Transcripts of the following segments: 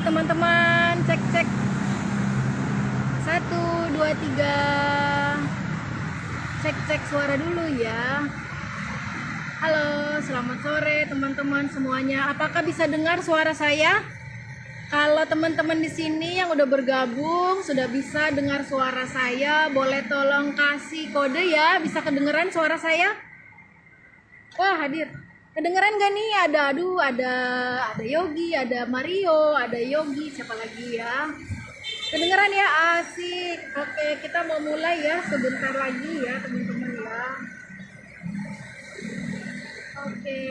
teman-teman, cek. 1, 2, 3. Cek suara dulu ya. Halo, selamat sore teman-teman semuanya. Apakah bisa dengar suara saya? Kalau teman-teman di sini yang udah bergabung sudah bisa dengar suara saya, boleh tolong kasih kode ya. Bisa kedengeran suara saya? Wah, hadir. Kedengeran gak nih? Ada Yogi, ada Mario, ada Yogi, siapa lagi ya? Kedengeran ya? Asik. Oke, kita mau mulai ya sebentar lagi ya teman-teman ya. Oke.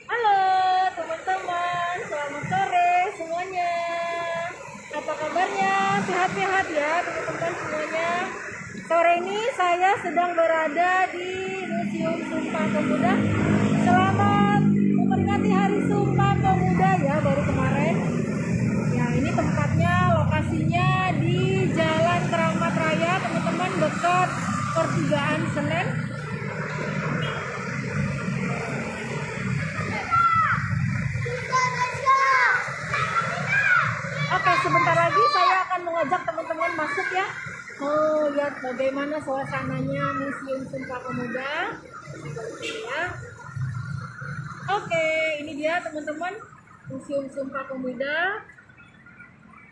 Halo teman-teman, selamat sore semuanya. Apa kabarnya? Sehat-sehat ya teman-teman semuanya. Sore ini saya sedang berada di Museum Sumpah Pemuda. Selamat memperingati Hari Sumpah Pemuda ya, baru kemarin. Ya, ini tempatnya, lokasinya di Jalan Keramat Raya teman-teman, dekat Pertigaan Senen. Oke, sebentar lagi saya akan mengajak teman-teman masuk ya. Mau lihat bagaimana suasananya Museum Sumpah Pemuda. Ya. Oke, ini dia teman-teman Museum Sumpah Pemuda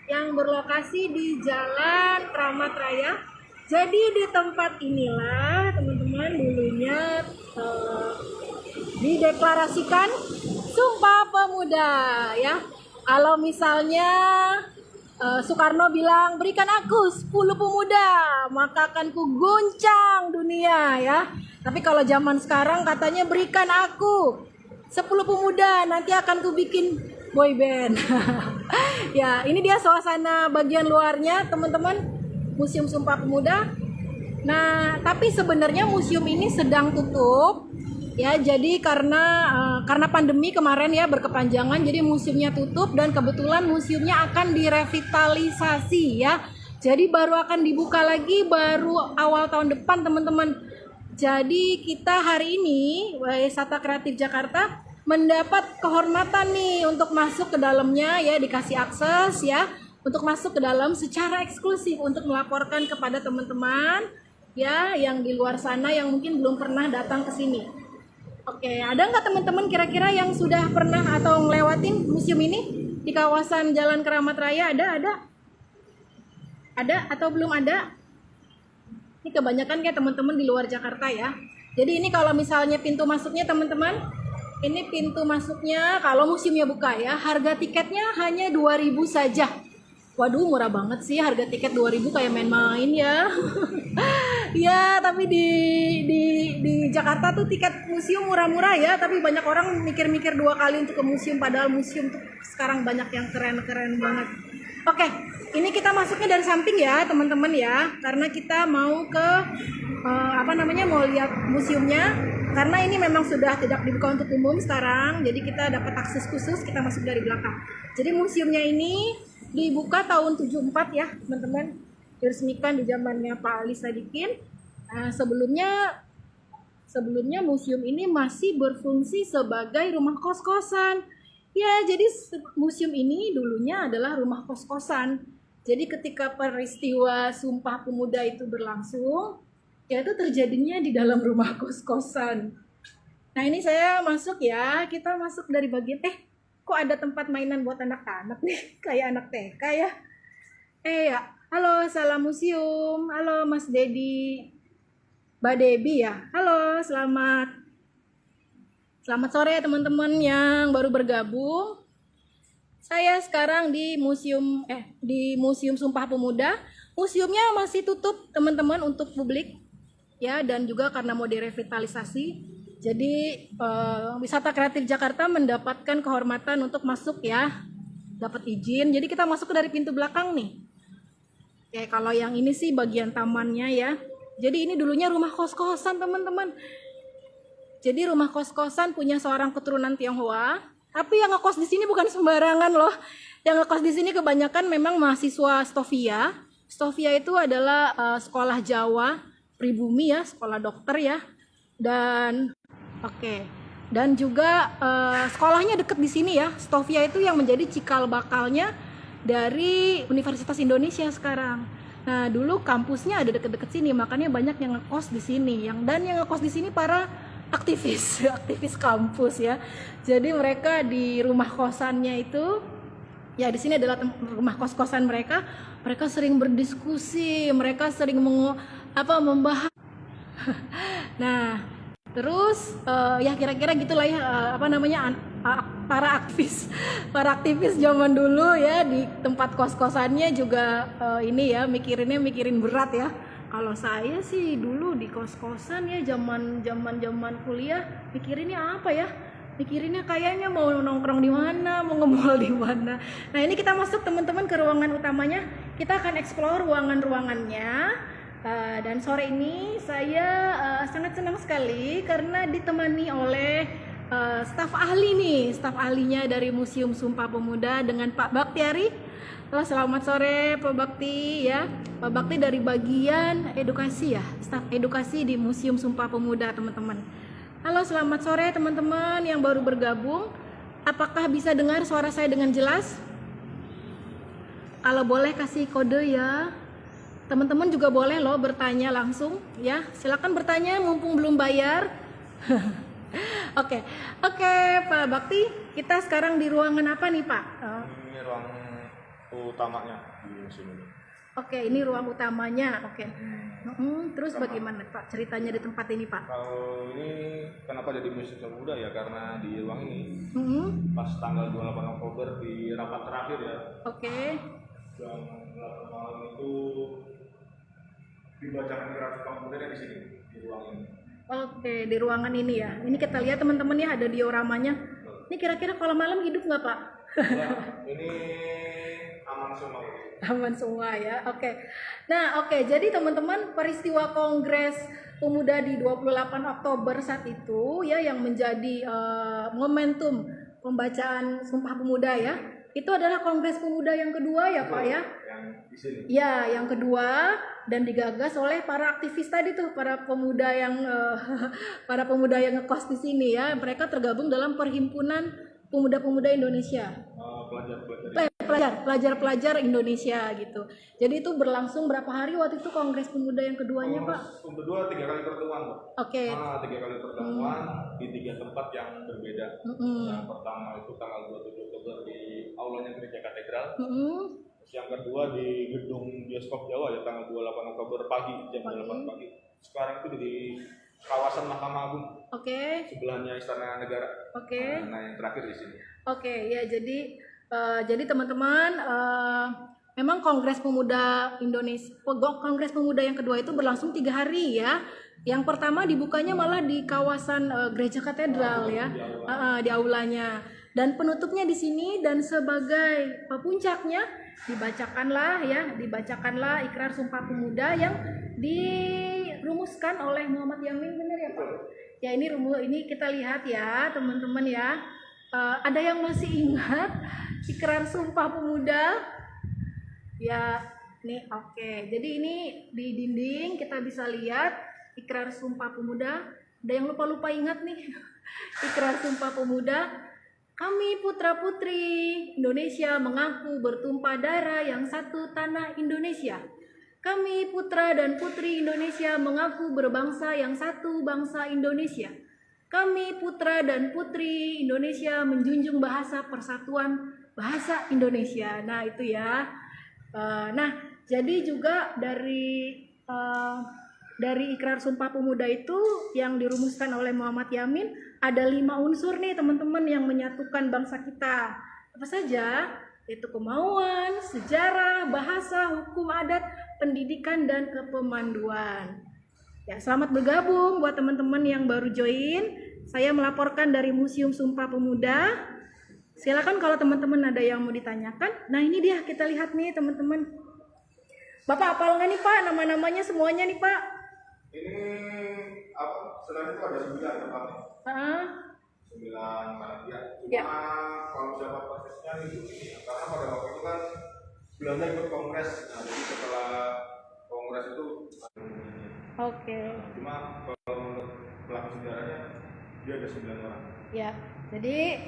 yang berlokasi di Jalan Keramat Raya. Jadi di tempat inilah teman-teman dulunya dideklarasikan Sumpah Pemuda ya. Kalau misalnya Soekarno bilang berikan aku 10 pemuda maka akan ku guncang dunia ya. Tapi kalau zaman sekarang katanya berikan aku 10 pemuda nanti akan ku bikin boy band. Ya, ini dia suasana bagian luarnya teman-teman Museum Sumpah Pemuda. Nah, tapi sebenarnya museum ini sedang tutup. Ya, jadi karena pandemi kemarin ya berkepanjangan, jadi museumnya tutup dan kebetulan museumnya akan direvitalisasi ya. Jadi baru akan dibuka lagi baru awal tahun depan teman-teman. Jadi kita hari ini Wisata Kreatif Jakarta mendapat kehormatan nih untuk masuk ke dalamnya ya, dikasih akses ya untuk masuk ke dalam secara eksklusif untuk melaporkan kepada teman-teman ya yang di luar sana yang mungkin belum pernah datang ke sini. Oke, ada nggak teman-teman kira-kira yang sudah pernah atau ngelewatin museum ini di kawasan Jalan Keramat Raya? Ada atau belum ada? Ini kebanyakan kayak teman-teman di luar Jakarta ya. Jadi ini kalau misalnya pintu masuknya teman-teman, ini pintu masuknya kalau museumnya buka ya, harga tiketnya hanya 2.000 saja. Waduh, murah banget sih harga tiket 2.000 kayak main-main ya. Ya, tapi di Jakarta tuh tiket museum murah-murah ya, tapi banyak orang mikir-mikir 2 kali untuk ke museum padahal museum tuh sekarang banyak yang keren-keren banget. Oke, ini kita masuknya dari samping ya, teman-teman ya, karena kita mau ke mau lihat museumnya karena ini memang sudah tidak dibuka untuk umum sekarang. Jadi kita dapat akses khusus, kita masuk dari belakang. Jadi museumnya ini dibuka tahun 74 ya teman-teman, diresmikan di zamannya Pak Ali Sadikin. Nah, sebelumnya museum ini masih berfungsi sebagai rumah kos-kosan ya. Jadi museum ini dulunya adalah rumah kos-kosan. Jadi ketika peristiwa Sumpah Pemuda itu berlangsung ya, itu terjadinya di dalam rumah kos-kosan. Nah, ini saya masuk ya, kita masuk dari bagian kok ada tempat mainan buat anak-anak nih, kayak anak TK ya. Ya, halo, salam museum. Halo Mas Dedi, Mbak Debi ya. Halo, selamat sore teman-teman yang baru bergabung. Saya sekarang di Museum Sumpah Pemuda. Museumnya masih tutup teman-teman untuk publik ya, dan juga karena mau direvitalisasi. Jadi Wisata Kreatif Jakarta mendapatkan kehormatan untuk masuk ya, dapat izin. Jadi kita masuk dari pintu belakang nih. Oke, kalau yang ini sih bagian tamannya ya. Jadi ini dulunya rumah kos-kosan teman-teman. Jadi rumah kos-kosan punya seorang keturunan Tionghoa. Tapi yang ngekos di sini bukan sembarangan loh. Yang ngekos di sini kebanyakan memang mahasiswa Stovia. Stovia itu adalah sekolah Jawa pribumi ya, sekolah dokter ya. Dan dan juga sekolahnya deket di sini ya. Stovia itu yang menjadi cikal bakalnya dari Universitas Indonesia sekarang. Nah, dulu kampusnya ada deket-deket sini, makanya banyak yang ngekos di sini. Dan yang ngekos di sini para aktivis, aktivis kampus ya. Jadi mereka di rumah kosannya itu, ya di sini adalah rumah kos-kosan mereka. Mereka sering berdiskusi, mereka sering membahas. Nah, terus ya kira-kira gitulah ya para aktivis zaman dulu ya di tempat kos-kosannya juga mikirin berat ya. Kalau saya sih dulu di kos-kosan ya zaman kuliah mikirinnya apa ya? Mikirinnya kayaknya mau nongkrong di mana, mau nge-mall di mana. Nah, ini kita masuk teman-teman ke ruangan utamanya. Kita akan explore ruangan-ruangannya. Dan sore ini saya sangat senang sekali karena ditemani oleh staf ahlinya dari Museum Sumpah Pemuda dengan Pak Baktiari. Halo, selamat sore Pak Bakti ya. Pak Bakti dari bagian edukasi ya, staf edukasi di Museum Sumpah Pemuda teman-teman. Halo, selamat sore teman-teman yang baru bergabung. Apakah bisa dengar suara saya dengan jelas? Kalau boleh kasih kode ya. Teman-teman juga boleh loh bertanya langsung ya. Silakan bertanya mumpung belum bayar. Oke, Pak Bakti, kita sekarang di ruangan apa nih Pak? Ini ruang utamanya di museum ini. Oke, ini ruang utamanya. Oke. Terus bagaimana Pak ceritanya di tempat ini Pak? Kalau ini kenapa jadi Museum Pemuda ya, karena di ruang ini pas tanggal 28 Oktober di rapat terakhir ya. Oke. Jam 8 malam itu dibacakan Ikrar Sumpah Pemuda di sini di ruang ini. Oke, di ruangan ini ya. Ini kita lihat teman-teman ya, ada dioramanya. Ini kira-kira kalau malam hidup nggak Pak? Ya, ini aman semua. Aman semua ya. Oke. Nah, jadi teman-teman, peristiwa Kongres Pemuda di 28 Oktober saat itu ya yang menjadi momentum pembacaan Sumpah Pemuda ya. Itu adalah Kongres Pemuda yang kedua ya Pak ya. Yang di sini. Ya, yang kedua dan digagas oleh para aktivis tadi tuh, para pemuda yang ngekos di sini ya. Mereka tergabung dalam Perhimpunan Pemuda-Pemuda Indonesia. Pelajar-pelajar Indonesia gitu. Jadi itu berlangsung berapa hari waktu itu Kongres Pemuda yang keduanya Pak? Yang kedua 3 kali pertemuan Pak. Oke. 3 kali pertemuan di 3 tempat yang berbeda. Yang pertama itu tanggal 27 Oktober di aulanya Gereja Katedral. Terus yang kedua di gedung Bioskop Jawa ya tanggal 28 Oktober pagi jam 8 pagi. Sekarang itu di kawasan Mahkamah Agung. Oke. Sebelahnya Istana Negara. Oke. Nah, yang terakhir di sini. Oke, ya jadi teman-teman memang Kongres Pemuda Indonesia, Kongres Pemuda yang kedua itu berlangsung 3 hari ya. Yang pertama dibukanya malah di kawasan Gereja Katedral ya, di aulanya. Dan penutupnya di sini dan sebagai puncaknya dibacakanlah Ikrar Sumpah Pemuda yang dirumuskan oleh Muhammad Yamin, benar ya Pak? Ya ini kita lihat ya teman-teman ya. Ada yang masih ingat Ikrar Sumpah Pemuda? Ya, nih oke. Jadi ini di dinding kita bisa lihat Ikrar Sumpah Pemuda. Ada yang lupa ingat nih Ikrar Sumpah Pemuda. Kami putra-putri Indonesia mengaku bertumpah darah yang satu tanah Indonesia. Kami putra dan putri Indonesia mengaku berbangsa yang satu bangsa Indonesia. Kami putra dan putri Indonesia menjunjung bahasa persatuan bahasa Indonesia. Nah itu ya. Jadi juga dari Ikrar Sumpah Pemuda itu yang dirumuskan oleh Muhammad Yamin ada 5 unsur nih teman-teman yang menyatukan bangsa kita. Apa saja? Itu kemauan, sejarah, bahasa, hukum adat, pendidikan, dan kepemanduan. Ya, selamat bergabung buat teman-teman yang baru join. Saya melaporkan dari Museum Sumpah Pemuda. Silakan kalau teman-teman ada yang mau ditanyakan. Nah ini dia, kita lihat nih teman-teman. Bapak hafal nggak nih Pak nama-namanya semuanya nih Pak? Ini selain itu ada 9 tempat. 9 panitia. Cuma kalau siapa persisnya itu ini, karena pada waktu itu kan sebelumnya ikut kongres. Nah, jadi setelah kongres itu cuma kalau menurut pelaku sejarahnya dia ada 9 orang. Ya, jadi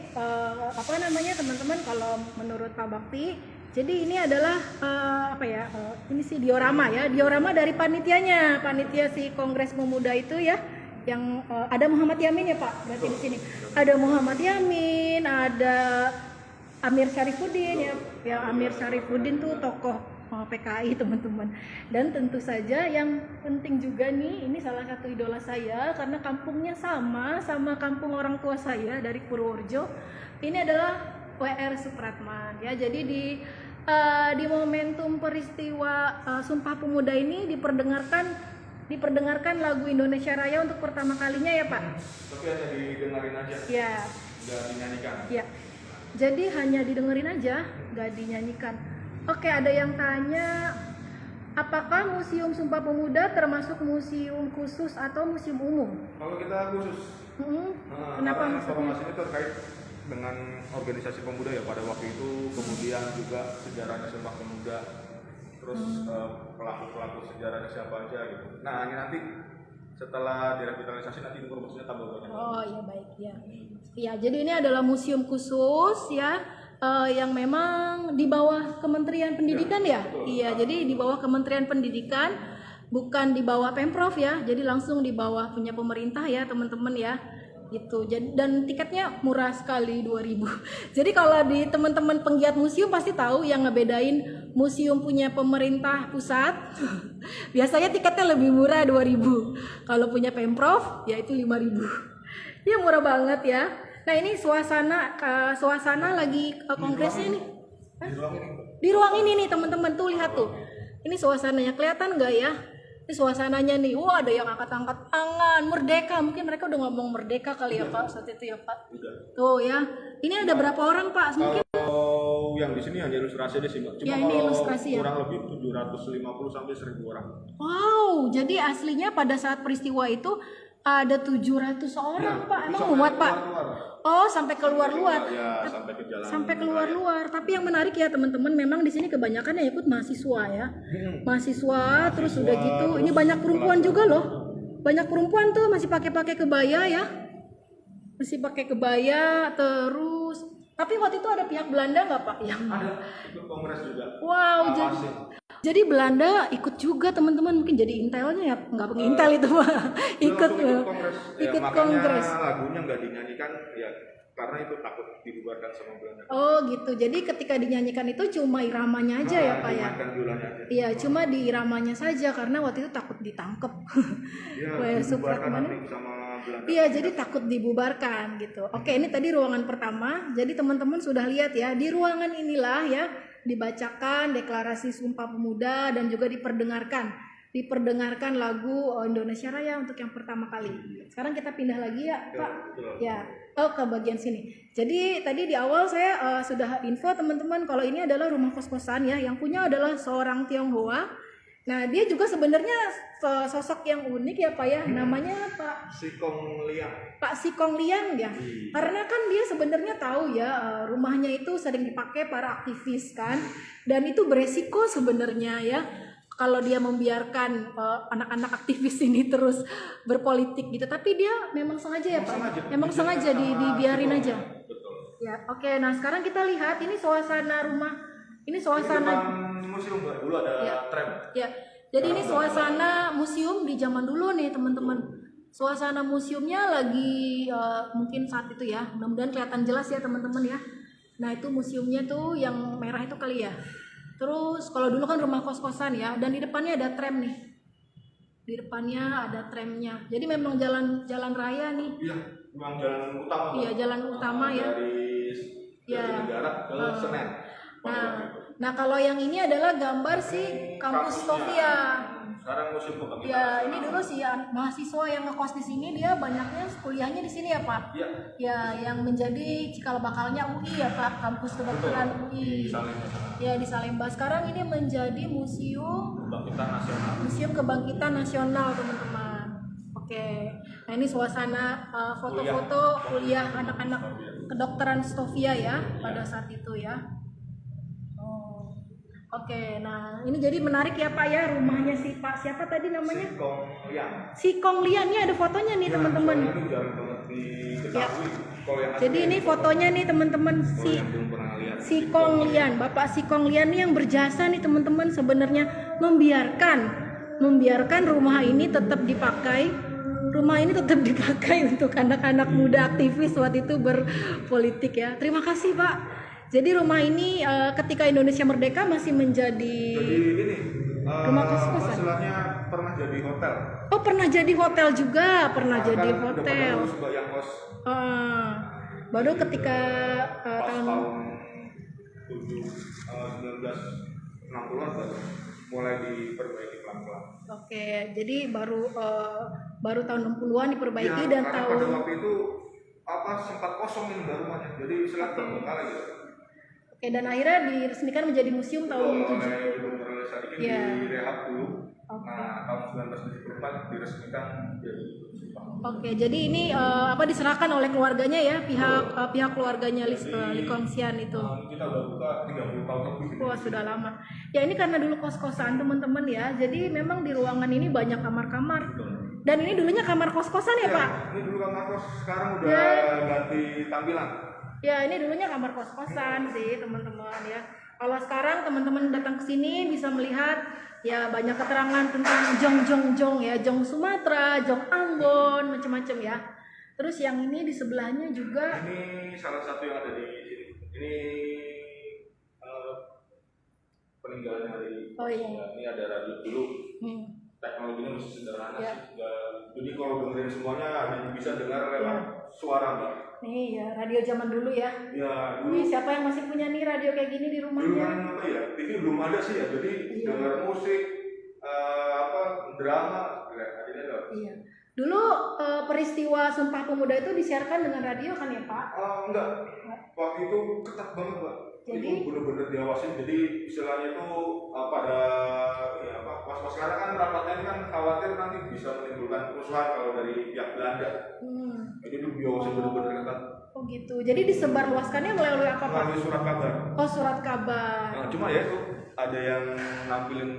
teman-teman, kalau menurut Pak Bakti, jadi ini adalah ini sih diorama ya, diorama dari panitia si Kongres Pemuda itu ya, yang ada Muhammad Yamin ya Pak, berarti di sini ada Muhammad Yamin, ada Amir Syarifuddin ya Amir Syarifuddin tuh tokoh PKI teman-teman. Dan tentu saja yang penting juga nih, ini salah satu idola saya karena kampungnya sama kampung orang tua saya dari Purworejo. Ini adalah WR Supratman ya. Jadi di momentum peristiwa Sumpah Pemuda ini diperdengarkan lagu Indonesia Raya untuk pertama kalinya ya Pak. Tapi hanya didengarin aja. Ya. Nggak dinyanyikan. Ya. Jadi hanya didengerin aja, nggak dinyanyikan. Oke, ada yang tanya, apakah Museum Sumpah Pemuda termasuk museum khusus atau museum umum? Kalau kita khusus. Kenapa karena informasi ini terkait dengan organisasi pemuda ya pada waktu itu, kemudian juga sejarahnya Sumpah Pemuda, terus pelaku-pelaku sejarahnya siapa aja gitu. Nah, ini nanti setelah direvitalisasi nanti informasinya tambah banyak. Oh iya, baik ya. Ya, jadi ini adalah museum khusus ya, yang memang di bawah Kementerian Pendidikan ya. Iya, jadi di bawah Kementerian Pendidikan, bukan di bawah Pemprov ya. Jadi langsung di bawah punya pemerintah ya, teman-teman ya. Gitu. Dan tiketnya murah sekali, 2.000. Jadi kalau di teman-teman penggiat museum pasti tahu yang ngebedain museum punya pemerintah pusat. Biasanya tiketnya lebih murah, 2.000. Kalau punya Pemprov ya itu 5.000. Ya murah banget ya. Nah, ini suasana lagi kongresnya nih. Di ruang ini nih teman-teman, tuh lihat tuh. Ini suasananya, kelihatan nggak ya? Ini suasananya nih, wah ada yang angkat-angkat tangan, merdeka. Mungkin mereka udah ngomong merdeka kali ya Pak, saat itu ya Pak. Tuh ya, ini ada berapa orang Pak? Mungkin kalau yang di sini hanya ilustrasi aja sih Mbak. Cuma ya, ini ilustrasi ya. Kurang lebih 750 sampai 1.000 orang. Wow, jadi aslinya pada saat peristiwa itu ada 700 orang Pak. Emang muat Pak? Oh, sampai keluar-luar. Ya, sampai ke jalan. Sampai keluar-luar. Tapi yang menarik ya teman-teman, memang di sini kebanyakan yang ikut mahasiswa ya. Mahasiswa, terus udah gitu. Ini banyak perempuan juga loh. Banyak perempuan tuh masih pakai kebaya ya. Masih pakai kebaya terus. Tapi waktu itu ada pihak Belanda nggak Pak? Yang ada, ikut kongres juga. Wow, jadi Belanda ikut juga teman-teman, mungkin jadi intelnya ya, nggak pakai intel itu Pak. ikut kongres. Lagunya nggak dinyanyikan ya karena itu takut dibubarkan sama Belanda. Oh gitu, jadi ketika dinyanyikan itu cuma iramanya aja ya Pak ya? Iya, cuma di iramanya saja karena waktu itu takut ditangkep. Iya, Supratman sama Belanda. Iya, jadi takut dibubarkan gitu. Oke, ini tadi ruangan pertama. Jadi teman-teman sudah lihat ya, di ruangan inilah ya dibacakan deklarasi Sumpah Pemuda dan juga diperdengarkan lagu Indonesia Raya untuk yang pertama kali. Sekarang kita pindah lagi ya Pak. Ya, ke bagian sini. Jadi tadi di awal saya sudah info teman-teman kalau ini adalah rumah kos-kosan ya, yang punya adalah seorang Tionghoa. Nah, dia juga sebenarnya sosok yang unik ya Pak ya, namanya Pak Sikong Liang. Pak Sikong Liang ya. Karena kan dia sebenarnya tahu ya, rumahnya itu sering dipakai para aktivis kan, dan itu beresiko sebenarnya ya kalau dia membiarkan anak-anak aktivis ini terus berpolitik gitu. Tapi dia memang sengaja ya Pak. Memang sengaja dibiarin aja. Betul. Ya, oke. Nah, sekarang kita lihat ini suasana rumah. Ini suasana museum dulu ada tram. Ya. Jadi ini suasana museum di zaman dulu nih, teman-teman. Suasana museumnya lagi mungkin saat itu ya. Mudah-mudahan kelihatan jelas ya, teman-teman ya. Nah, itu museumnya tuh yang merah itu kali ya. Terus kalau dulu kan rumah kos-kosan ya, dan di depannya ada tram nih. Di depannya ada tramnya. Jadi memang jalan raya nih. Iya, memang jalan utama. Iya, jalan utama ya. Dari negara ke Senen. Nah kalau yang ini adalah gambar si kampus Sofia. Sekarang museum kebangkitan. Ya, ini dulu sih ya, mahasiswa yang ngekos di sini dia banyaknya kuliahnya di sini ya Pak. Iya. Ya, yang menjadi cikal bakalnya UI ya Pak, kampus kedokteran UI. Di Salemba. Ya, di Salemba. Sekarang ini menjadi Museum Kebangkitan Nasional. Museum Kebangkitan Nasional teman-teman. Oke. Nah ini suasana foto-foto kuliah anak-anak kedokteran Stovia ya pada saat itu ya. Oh. Oke. Nah ini jadi menarik ya Pak ya, rumahnya si Pak siapa tadi namanya? Si Kong Lian. Ini ada fotonya nih teman-teman. Ya. Jadi ini fotonya nih teman-teman si Kong Lian, Bapak si Kong Lian nih yang berjasa nih teman-teman, sebenarnya membiarkan rumah ini tetap dipakai. Rumah ini tetap dipakai untuk anak-anak muda aktivis waktu itu berpolitik ya. Terima kasih Pak. Jadi rumah ini ketika Indonesia merdeka masih menjadi rumah kos-kosan. Istilahnya pernah jadi hotel. Oh pernah jadi hotel juga, pernah jadi hotel. Baru ketika tahun 1960-an mulai diperbaiki pelan-pelan. Oke, jadi baru tahun 60-an diperbaiki ya, dan pada tahun waktu itu sempat kosong ini rumahnya. Jadi istilah terbengkalai gitu. Oke, dan akhirnya diresmikan menjadi museum tahun 70. Ya. Direhab dulu. Nah, tahun 1974 diresmikan jadi museum. Oke, jadi ini diserahkan oleh keluarganya ya, pihak keluarganya Li Kongxian itu. Kita udah buka 30 tahun lebih. Wah, sudah lama. Ya ini karena dulu kos-kosan teman-teman ya. Jadi memang di ruangan ini banyak kamar-kamar. Dan ini dulunya kamar kos-kosan ya, Pak? Ini dulu kamar kos, sekarang udah ganti tampilan. Ya, ini dulunya kamar kos-kosan sih, teman-teman ya. Kalau sekarang teman-teman datang ke sini bisa melihat ya banyak keterangan tentang jong ya, jong Sumatera, jong Ambon, macam-macam ya. Terus yang ini di sebelahnya juga ini salah satu yang ada di sini. Ini peninggalan dari ini ada radio dulu. Teknologinya masih sederhana sih. Jadi kalau dengerin semuanya hanya bisa dengar lewat suara Mbak. Nih ya, radio zaman dulu ya. Ya, dulu. Nih, siapa yang masih punya nih radio kayak gini di rumahnya? Dulu kan apa ya? TV belum ada sih ya. Jadi dengar musik drama Iya. Dulu peristiwa Sumpah Pemuda itu disiarkan dengan radio kan ya Pak? Enggak. Waktu itu ketat banget Pak. Jadi itu benar-benar diawasin. Jadi istilahnya itu pada was-was karena kan rapatnya ini kan khawatir nanti bisa menimbulkan kerusuhan kalau dari pihak Belanda. Jadi itu diawasin benar-benar ketat. Oh gitu. Jadi disebarluaskannya melalui apa Pak? Melalui surat kabar. Oh surat kabar. Nah, cuma ya itu ada yang nampilin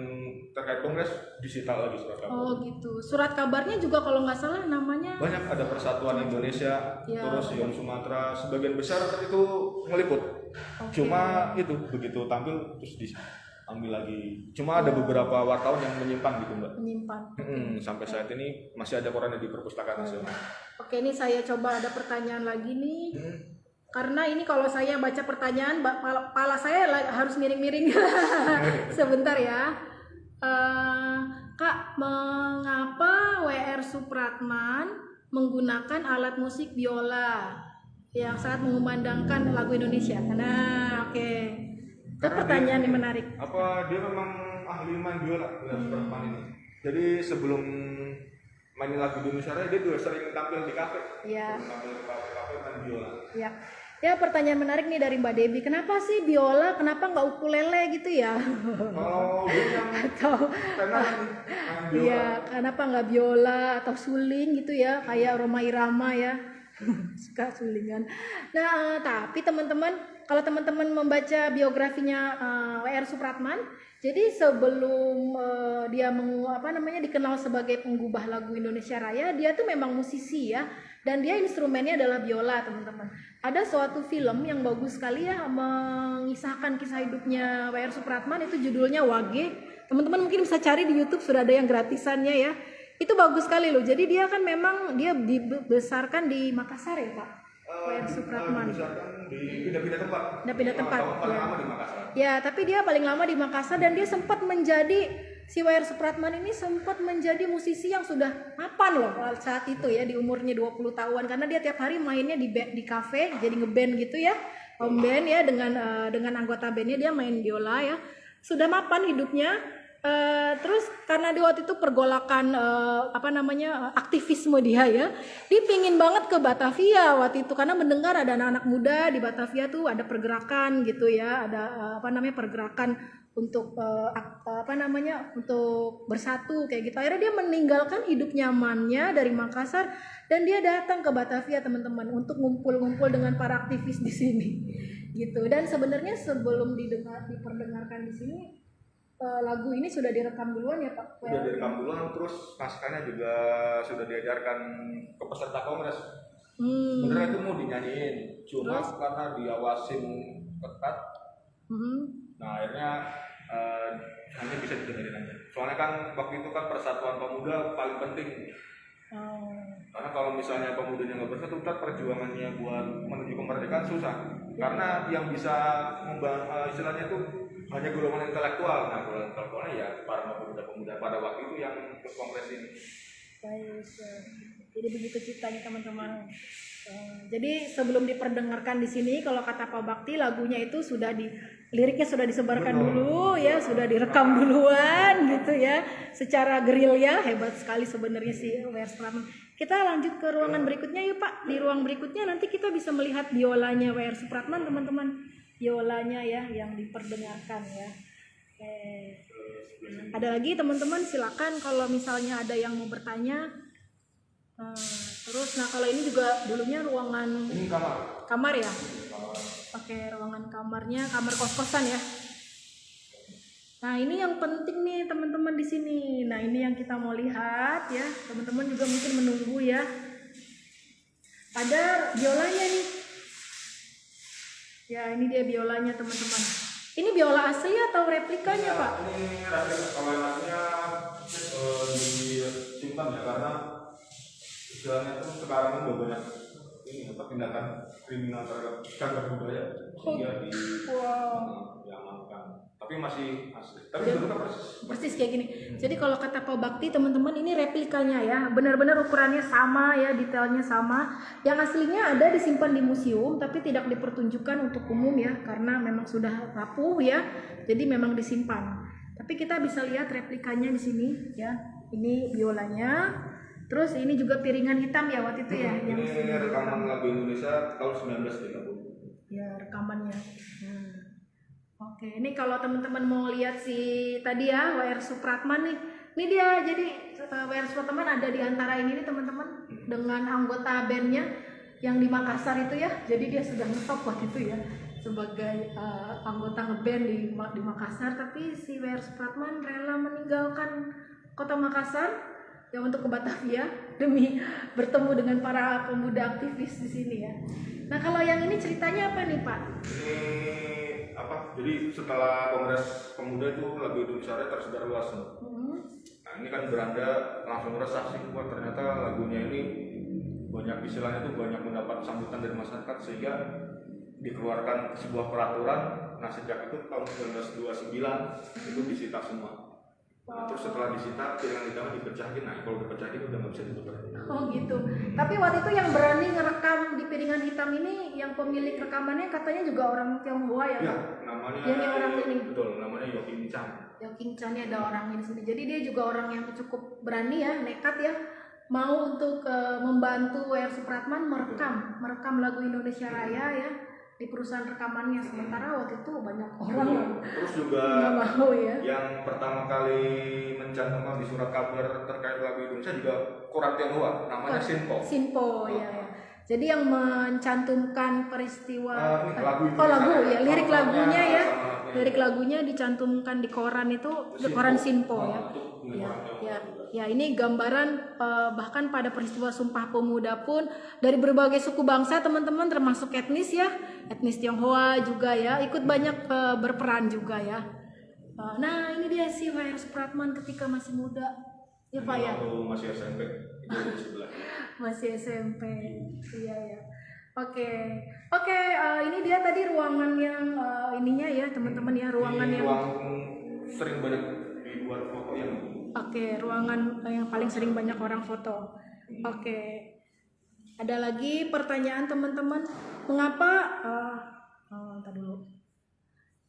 terkait kongres disita lagi surat kabar. Oh gitu. Surat kabarnya juga kalau nggak salah namanya banyak, ada Persatuan Indonesia, terus Yom Sumatera, sebagian besar itu ngeliput. Cuma itu begitu tampil terus diambil lagi. Cuma ada beberapa wartawan yang menyimpan gitu Mbak. Menyimpan. Sampai saat ini masih ada korannya di Perpustakaan Nasional. Oke, ini saya coba ada pertanyaan lagi nih. Karena ini kalau saya baca pertanyaan, kepala saya harus miring-miring. Sebentar ya. Kak, mengapa W.R. Supratman menggunakan alat musik biola yang sangat mengumandangkan lagu Indonesia? Nah, oke. Itu pertanyaan yang menarik. Apa dia memang ahli main biola, Supratman ini? Jadi sebelum main lagu Indonesia Raya, dia juga sering tampil di kafe. Iya. Tampil di kafe main biola. Iya. Ya, pertanyaan menarik nih dari Mbak Debbie. Kenapa sih biola? Kenapa nggak ukulele gitu ya? Kalau yang atau iya, kenapa nggak biola atau suling gitu ya? Kayak Rhoma Irama ya. Suka sulingan. Nah, tapi teman-teman, kalau teman-teman membaca biografinya W.R. Supratman, jadi sebelum dia dikenal sebagai penggubah lagu Indonesia Raya, dia tuh memang musisi ya, dan dia instrumennya adalah biola, teman-teman. Ada suatu film yang bagus sekali ya, mengisahkan kisah hidupnya W.R. Supratman, itu judulnya Wage. Teman-teman mungkin bisa cari di YouTube, sudah ada yang gratisannya ya. Itu bagus sekali loh. Jadi dia kan memang dia dibesarkan di Makassar ya Pak. W.R. Supratman. Pindah-pindah tempat. Pindah-pindah tempat. Paling lama di Makassar. Ya, tapi dia paling lama di Makassar dan dia sempat menjadi si W.R. Supratman ini sempat menjadi musisi yang sudah mapan loh saat itu ya, di umurnya 20 tahun, karena dia tiap hari mainnya di kafe, jadi ngeband gitu ya. Home band ya, dengan anggota bandnya dia main biola ya. Sudah mapan hidupnya. Terus karena di waktu itu pergolakan aktivisme dia ya, dia pingin banget ke Batavia waktu itu karena mendengar ada anak-anak muda di Batavia tuh ada pergerakan gitu ya, ada pergerakan untuk untuk bersatu kayak gitu. Akhirnya dia meninggalkan hidup nyamannya dari Makassar dan dia datang ke Batavia teman-teman untuk ngumpul-ngumpul dengan para aktivis di sini gitu. Dan sebenarnya sebelum diperdengarkan di sini lagu ini sudah direkam duluan ya Pak? Sudah direkam duluan, terus naskahnya juga sudah diajarkan ke peserta kongres. Sebenarnya itu mau dinyanyiin, cuma karena diawasin ketat, nah akhirnya hanya bisa didengerin aja. Soalnya kan waktu itu kan persatuan pemuda paling penting. Karena kalau misalnya pemudanya nggak bersatu, perjuangannya buat menuju kemerdekaan susah. Karena yang bisa istilahnya itu hanya golongan intelektual. Nah, golongan intelektualnya ya para pemuda-pemuda pada waktu itu yang ikut kongres ini. Baik, jadi begitu ceritanya teman-teman. Jadi sebelum diperdengarkan di sini, kalau kata Pak Bakti, lagunya itu liriknya sudah disebarkan dulu ya, sudah direkam duluan gitu ya, secara gerilya. Hebat sekali sebenarnya si W.R. Supratman. Kita lanjut ke ruangan berikutnya yuk Pak. Di ruang berikutnya nanti kita bisa melihat biolanya W.R. Supratman teman-teman, biolanya ya yang diperdengarkan ya. Ada lagi teman-teman, silakan kalau misalnya ada yang mau bertanya. Terus, nah kalau ini juga dulunya ruangan Ini kamar ya. Oke, ruangan kamarnya, kamar kos-kosan ya. Nah ini yang penting nih teman-teman di sini. Nah ini yang kita mau lihat ya. Teman-teman juga mungkin menunggu ya. Ada biolanya nih. Ya ini dia biolanya teman-teman. Ini biola asli atau replikanya Pak? Ini replika, kalau yang aslinya disimpan ya, karena istilahnya itu sekarang udah banyak tindakan kriminal terhadap cagar budaya sehingga diamankan. Tapi masih asli. Tapi bentuknya persis kayak gini. Jadi kalau kata Pak Bakti teman-teman, ini replikanya ya, benar-benar ukurannya sama ya, detailnya sama. Yang aslinya ada disimpan di museum, tapi tidak dipertunjukkan untuk umum ya, karena memang sudah rapuh ya. Jadi memang disimpan. Tapi kita bisa lihat replikanya di sini ya. Ini biolanya. Terus ini juga piringan hitam ya waktu itu ya. Ini rekaman lagu Indonesia tahun 1930. Ya rekamannya. Oke, ini kalau teman-teman mau lihat si tadi ya W.R. Supratman nih. Ini dia, jadi W.R. Supratman ada di antara ini nih teman-teman, dengan anggota bandnya yang di Makassar itu ya. Jadi dia sudah ngetop waktu itu ya sebagai anggota ngeband di Makassar. Tapi si W.R. Supratman rela meninggalkan kota Makassar ya untuk ke Batavia demi bertemu dengan para pemuda aktivis di sini ya. Nah kalau yang ini ceritanya apa nih Pak? Ini apa? Jadi setelah Kongres Pemuda itu lagu Indonesia Raya tersebar luas. Nah ini kan beranda langsung resah sih, wah ternyata lagunya ini banyak istilahnya itu banyak mendapat sambutan dari masyarakat sehingga dikeluarkan sebuah peraturan. Nah sejak itu tahun 1929 itu disita semua. Nah, terus setelah disita, piringan hitamnya dipecahin. Nah, kalau dipecahin udah nggak bisa ditukar. Oh gitu. Tapi waktu itu yang berani ngerekam di piringan hitam ini, yang pemilik rekamannya katanya juga orang Tionghoa ya? Iya, namanya. Yang orang ini. Betul, namanya Yoking Chan. Yoking Chan ini ada orangnya di sini. Jadi dia juga orang yang cukup berani ya, nekat ya, mau untuk membantu W.R. Supratman merekam lagu Indonesia Raya ya di perusahaan rekamannya. Sementara waktu itu banyak orang terus juga nggak mau ya. Yang pertama kali mencantumkan di surat kabar terkait lagu Indonesia juga koran Tionghoa, namanya Sinpo. Sinpo ya. Jadi yang mencantumkan peristiwa lagu ya, lirik lagunya ya. Lirik lagunya dicantumkan di koran itu, di koran Sinpo ya. Ya, ini gambaran bahkan pada peristiwa Sumpah Pemuda pun dari berbagai suku bangsa teman-teman, termasuk etnis ya, etnis Tionghoa juga ya, ikut banyak berperan juga ya. Nah ini dia si W.R. Supratman ketika masih muda ya Pak ya. Masih SMP itu di sebelah. Masih SMP, iya ya. Oke, ini dia tadi ruangan yang ininya ya teman-teman ya, ruangan yang sering banyak dibuat foto yang. Oke, ruangan yang paling sering banyak orang foto. Oke, ada lagi pertanyaan teman-teman, mengapa? Ntar dulu.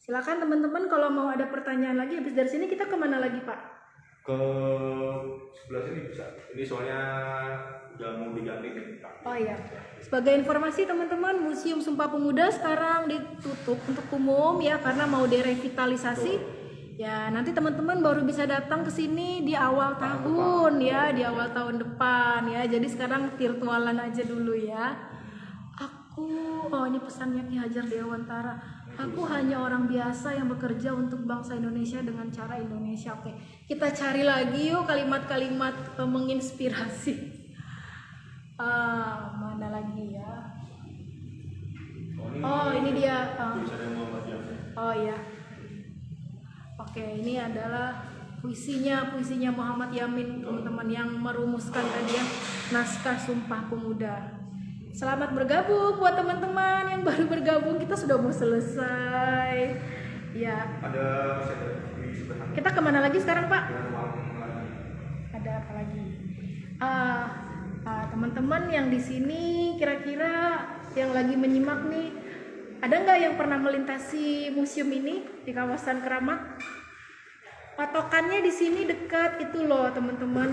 Silakan teman-teman kalau mau ada pertanyaan lagi. Habis dari sini kita kemana lagi Pak? Ke sebelah sini bisa. Ini soalnya udah mau diganti nih. Oh iya. Sebagai informasi teman-teman, Museum Sumpah Pemuda sekarang ditutup untuk umum ya karena mau direvitalisasi. Ya, nanti teman-teman baru bisa datang ke sini di awal tahun ya, di awal tahun depan ya. Jadi sekarang virtualan aja dulu ya. Ini pesannya Ki Hajar Dewantara. Aku hanya orang biasa yang bekerja untuk bangsa Indonesia dengan cara Indonesia. Oke, kita cari lagi yuk kalimat-kalimat menginspirasi. Mana lagi ya? Ini dia. Oh iya. Oke, ini adalah puisinya Muhammad Yamin, teman-teman, yang merumuskan tadi ya naskah Sumpah Pemuda. Selamat bergabung buat teman-teman yang baru bergabung, kita sudah mau selesai. Ya. Kita kemana lagi sekarang, Pak? Ada apa lagi? Teman-teman yang di sini kira-kira yang lagi menyimak nih, ada nggak yang pernah melintasi museum ini di kawasan Keramat? Patokannya di sini dekat itu loh teman-teman,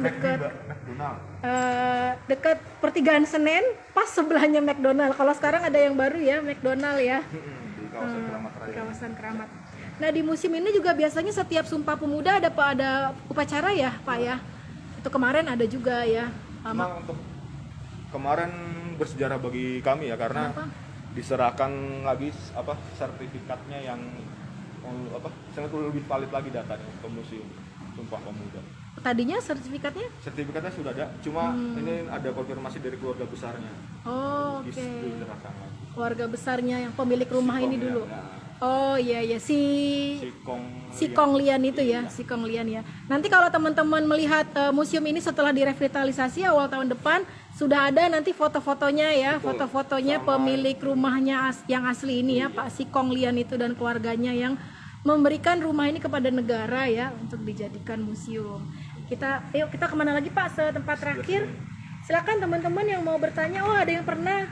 dekat pertigaan Senen, pas sebelahnya McDonald. Kalau sekarang ada yang baru ya, McDonald ya, di kawasan Keramat. Nah di museum ini juga biasanya setiap Sumpah Pemuda ada upacara ya Pak ya. Itu kemarin ada juga ya. Untuk kemarin bersejarah bagi kami ya, karena diserahkan lagi sertifikatnya yang sangat lebih valid lagi datanya ke museum Sumpah Pemuda. Tadinya sertifikatnya sudah ada, cuma ini ada konfirmasi dari keluarga besarnya. Oke. Keluarga besarnya yang pemilik rumah ini dulu. Ya. Si Kong Lian itu ya, si Kong Lian ya. Nanti kalau teman-teman melihat museum ini setelah direvitalisasi awal tahun depan, sudah ada nanti foto-fotonya ya, foto-fotonya pemilik rumahnya yang asli ini ya, Pak Si Kong Lian itu dan keluarganya yang memberikan rumah ini kepada negara ya untuk dijadikan museum. Yuk kita kemana lagi Pak, setempat terakhir? Silakan teman-teman yang mau bertanya. Ada yang pernah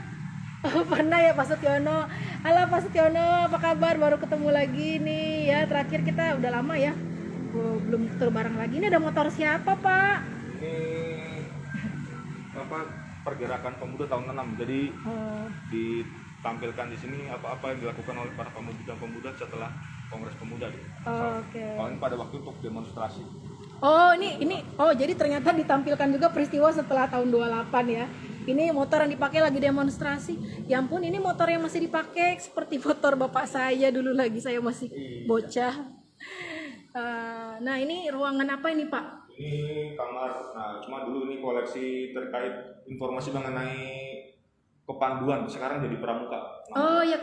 ya Pak Sutiono. Halo Pak Sutiono, apa kabar? Baru ketemu lagi nih ya. Terakhir kita udah lama ya, belum terbareng lagi. Ini ada motor siapa Pak? Ini pergerakan pemuda tahun 6. Jadi ditampilkan di sini apa-apa yang dilakukan oleh para pemuda setelah Kongres Pemuda. Paling pada waktu untuk demonstrasi. Jadi ternyata ditampilkan juga peristiwa setelah tahun 28 ya. Ini motor yang dipakai lagi demonstrasi. Ya ampun, ini motor yang masih dipakai seperti motor bapak saya dulu lagi saya masih bocah. Nah ini ruangan apa ini Pak? Ini kamar. Nah cuma dulu ini koleksi terkait informasi mengenai kepanduan. Sekarang jadi pramuka.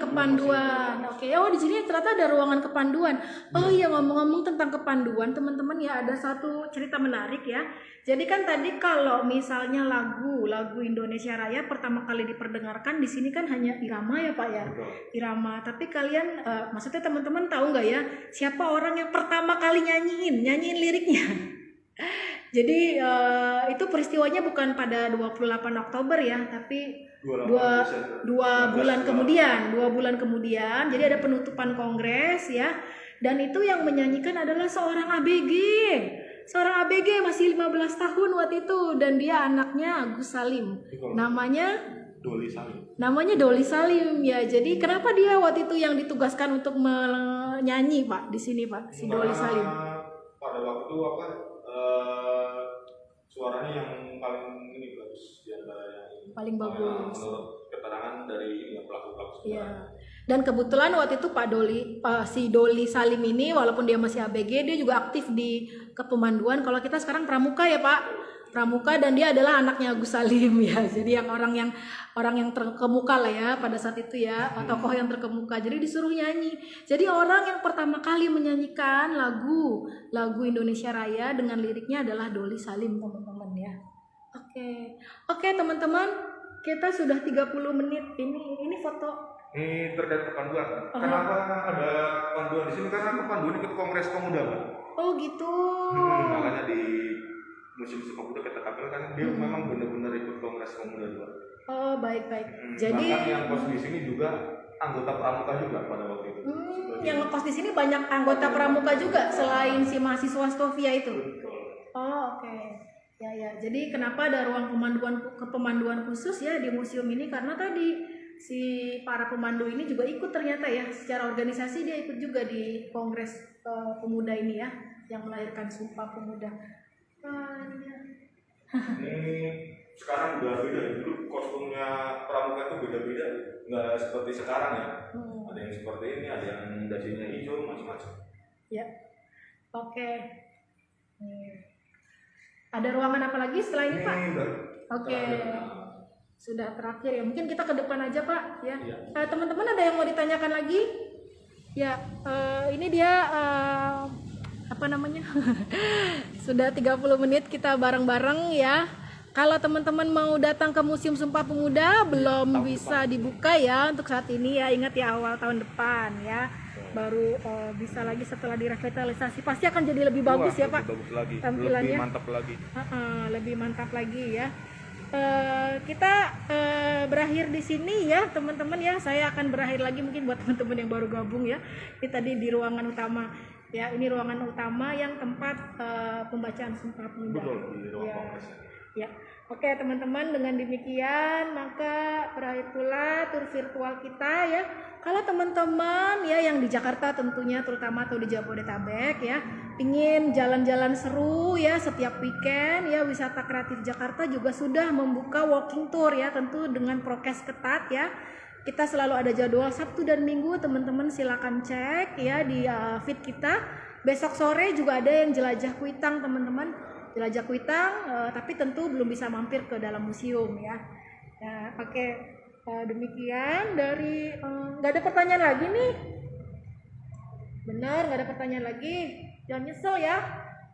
Kepanduan. Oke. Di sini ternyata ada ruangan kepanduan. Ngomong-ngomong tentang kepanduan, teman-teman ya, ada satu cerita menarik ya. Jadi kan tadi kalau misalnya lagu Indonesia Raya pertama kali diperdengarkan di sini kan hanya irama ya Pak ya. Betul. Irama. Tapi kalian maksudnya teman-teman tahu nggak ya siapa orang yang pertama kali nyanyiin liriknya? Jadi itu peristiwanya bukan pada 28 Oktober ya, tapi dua bulan kemudian. Jadi ada penutupan kongres ya, dan itu yang menyanyikan adalah seorang ABG masih 15 tahun waktu itu, dan dia anaknya Agus Salim. Namanya Doli Salim ya. Jadi kenapa dia waktu itu yang ditugaskan untuk menyanyi Pak di sini Pak, si Doli Salim? Pada waktu suaranya yang paling bagus di antara yang paling bagus menurut keterangan dari pelaku-pelaku. Iya. Dan kebetulan waktu itu si Doli Salim ini walaupun dia masih ABG, dia juga aktif di kepemanduan. Kalau kita sekarang pramuka ya Pak, pramuka, dan dia adalah anaknya Agus Salim ya. Jadi orang yang terkemuka lah ya pada saat itu ya, tokoh yang terkemuka. Jadi disuruh nyanyi. Jadi orang yang pertama kali menyanyikan lagu Indonesia Raya dengan liriknya adalah Doli Salim teman-teman ya. Oke teman-teman, kita sudah 30 menit. Ini foto. Ini terkait kepanduan. Kenapa ada kepanduan di sini? Karena kepanduan ikut Kongres Pemuda, Pak. Oh gitu. Makanya di Museum Sumpah Pemuda kita tampilkan dia memang benar-benar ikut Kongres Pemuda juga. Baik. Jadi bahkan yang kos di sini juga anggota pramuka juga pada waktu itu. Yang ngekos di sini banyak anggota pramuka juga selain si mahasiswa Stovia itu. Oke. Ya. Jadi kenapa ada ruang pemanduan khusus ya di museum ini? Karena tadi si para pemandu ini juga ikut ternyata ya, secara organisasi dia ikut juga di Kongres Pemuda ini ya, yang melahirkan Sumpah Pemuda. Ini sekarang udah beda ya, dulu kostumnya pramuka itu beda-beda, nggak seperti sekarang ya. Ada yang seperti ini, ada yang dasinya hijau, macam-macam. Ya, oke. Ada ruangan apa lagi setelah ini Pak? Oke. Sudah terakhir ya, mungkin kita ke depan aja Pak ya. Teman-teman ada yang mau ditanyakan lagi? Ya, ini dia apa namanya? Sudah 30 menit kita bareng-bareng ya. Kalau teman-teman mau datang ke Museum Sumpah Pemuda belum bisa dibuka ya untuk saat ini ya, ingat ya awal tahun depan ya. Baru bisa lagi setelah direvitalisasi, pasti akan jadi lebih bagus ya Pak. Bagus lagi, tampilannya. lebih mantap lagi. Lebih mantap lagi ya. Kita berakhir di sini ya teman-teman ya. Saya akan berakhir lagi mungkin buat teman-teman yang baru gabung ya. Ini tadi di ruangan utama ya. Ini ruangan utama yang tempat pembacaan Sumpah Pemuda. Betul, di ruang ya. kongres. Ya, oke teman-teman, dengan demikian maka berakhir pula tur virtual kita ya. Kalau teman-teman ya yang di Jakarta tentunya, terutama atau di Jabodetabek ya, ingin jalan-jalan seru ya setiap weekend ya, Wisata Kreatif Jakarta juga sudah membuka walking tour ya, tentu dengan prokes ketat ya. Kita selalu ada jadwal Sabtu dan Minggu, teman-teman silakan cek ya di feed kita. Besok sore juga ada yang jelajah Kuitang teman-teman, jelajah Kuitang, tapi tentu belum bisa mampir ke dalam museum ya. Ya, oke. Demikian dari nggak ada pertanyaan lagi nih. Benar, nggak ada pertanyaan lagi. Jangan nyesel ya.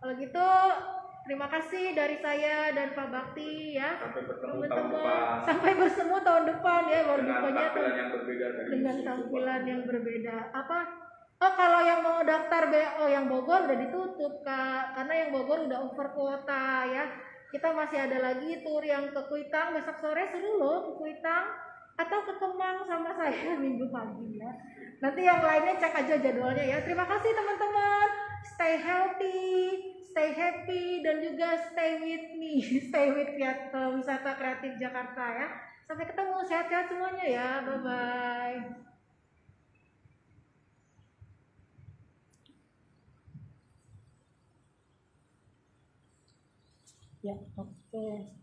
Kalau gitu terima kasih dari saya dan Pak Bakti ya. Sampai bertemu tahun depan. Sampai bertemu tahun depan ya. Baru Dengan dupanya tampilan yang berbeda dari dengan museum tampilan yang berbeda. Apa? Oh, kalau yang mau daftar BO yang Bogor udah ditutup Kak, karena yang Bogor udah over kuota ya. Kita masih ada lagi tur yang ke Kuitang besok sore, seru loh ke Kuitang. Atau ke Kemang sama saya minggu pagi ya. Nanti yang lainnya cek aja jadwalnya ya. Terima kasih teman-teman. Stay healthy, stay happy, dan juga stay with me. Stay with Wisata Kreatif Jakarta ya. Sampai ketemu, sehat-sehat semuanya ya. Bye-bye. Ya, oke.